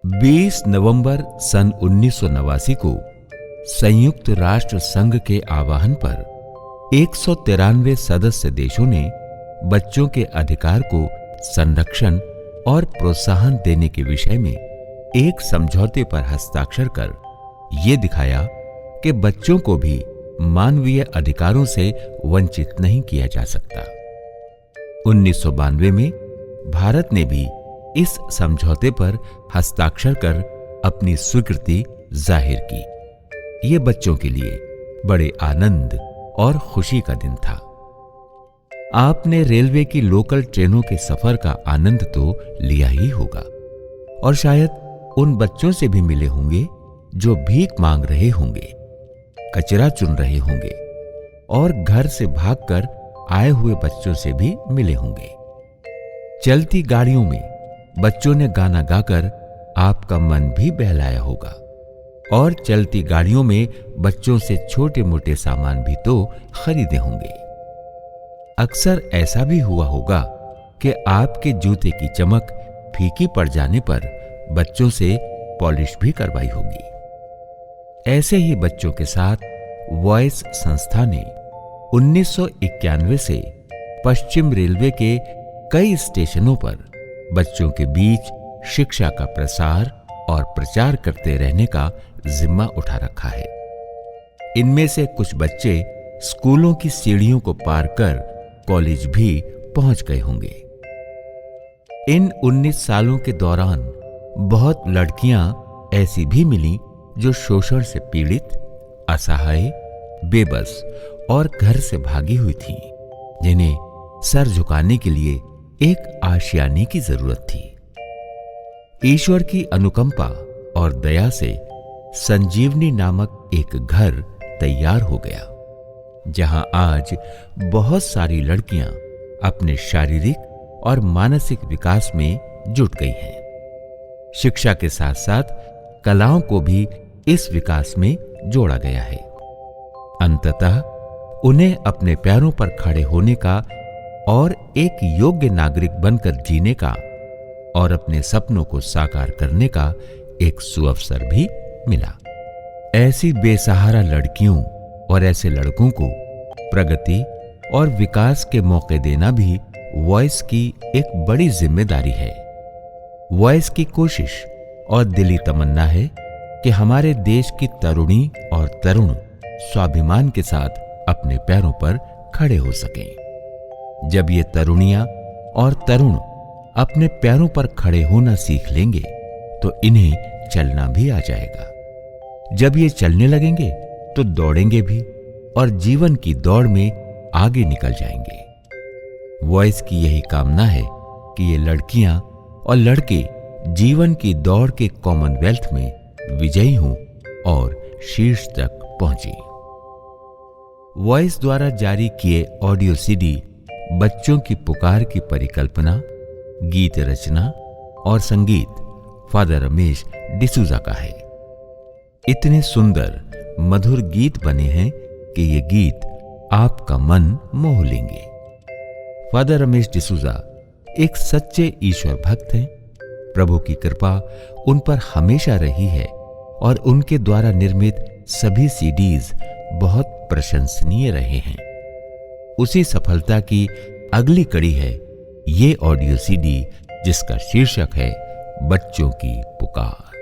20 नवंबर सन 1989 को संयुक्त राष्ट्र संघ के आह्वान पर 193 सदस्य देशों ने बच्चों के अधिकार को संरक्षण और प्रोत्साहन देने के विषय में एक समझौते पर हस्ताक्षर कर ये दिखाया कि बच्चों को भी मानवीय अधिकारों से वंचित नहीं किया जा सकता। 1992 में भारत ने भी इस समझौते पर हस्ताक्षर कर अपनी स्वीकृति जाहिर की। ये बच्चों के लिए बड़े आनंद और खुशी का दिन था। आपने रेलवे की लोकल ट्रेनों के सफर का आनंद तो लिया ही होगा और शायद उन बच्चों से भी मिले होंगे जो भीख मांग रहे होंगे, कचरा चुन रहे होंगे और घर से भागकर आए हुए बच्चों से भी मिले होंगे। चलती गाड़ियों में बच्चों ने गाना गाकर आपका मन भी बहलाया होगा और चलती गाड़ियों में बच्चों से छोटे मोटे सामान भी तो खरीदे होंगे। अक्सर ऐसा भी हुआ होगा कि आपके जूते की चमक फीकी पड़ जाने पर बच्चों से पॉलिश भी करवाई होगी। ऐसे ही बच्चों के साथ वॉइस संस्था ने 1991 से पश्चिम रेलवे के कई स्टेशनों पर बच्चों के बीच शिक्षा का प्रसार और प्रचार करते रहने का जिम्मा उठा रखा है। इनमें से कुछ बच्चे स्कूलों की सीढ़ियों को पार कर कॉलेज भी पहुंच गए होंगे। इन 19 सालों के दौरान बहुत लड़कियां ऐसी भी मिली जो शोषण से पीड़ित, असहाय, बेबस और घर से भागी हुई थीं, जिन्हें सर झुकाने के लिए एक आशियाने की जरूरत थी। ईश्वर की अनुकंपा और दया से संजीवनी नामक एक घर तैयार हो गया, जहां आज बहुत सारी लड़कियां अपने शारीरिक और मानसिक विकास में जुट गई हैं। शिक्षा के साथ साथ कलाओं को भी इस विकास में जोड़ा गया है। अंततः उन्हें अपने पैरों पर खड़े होने का और एक योग्य नागरिक बनकर जीने का और अपने सपनों को साकार करने का एक सुअवसर भी मिला। ऐसी बेसहारा लड़कियों और ऐसे लड़कों को प्रगति और विकास के मौके देना भी वॉइस की एक बड़ी जिम्मेदारी है। वॉइस की कोशिश और दिली तमन्ना है कि हमारे देश की तरुणी और तरुण स्वाभिमान के साथ अपने पैरों पर खड़े हो सकें। जब ये तरुणियां और तरुण अपने पैरों पर खड़े होना सीख लेंगे तो इन्हें चलना भी आ जाएगा। जब ये चलने लगेंगे तो दौड़ेंगे भी और जीवन की दौड़ में आगे निकल जाएंगे। वॉइस की यही कामना है कि ये लड़कियां और लड़के जीवन की दौड़ के कॉमनवेल्थ में विजयी हों और शीर्ष तक पहुंचे। वॉइस द्वारा जारी किए ऑडियो सीडी बच्चों की पुकार की परिकल्पना, गीत रचना और संगीत फादर रमेश डिसूजा का है। इतने सुंदर मधुर गीत बने हैं कि ये गीत आपका मन मोह लेंगे। फादर रमेश डिसूजा एक सच्चे ईश्वर भक्त हैं। प्रभु की कृपा उन पर हमेशा रही है और उनके द्वारा निर्मित सभी सीडीज बहुत प्रशंसनीय रहे हैं। उसी सफलता की अगली कड़ी है ये ऑडियो सीडी, जिसका शीर्षक है बच्चों की पुकार।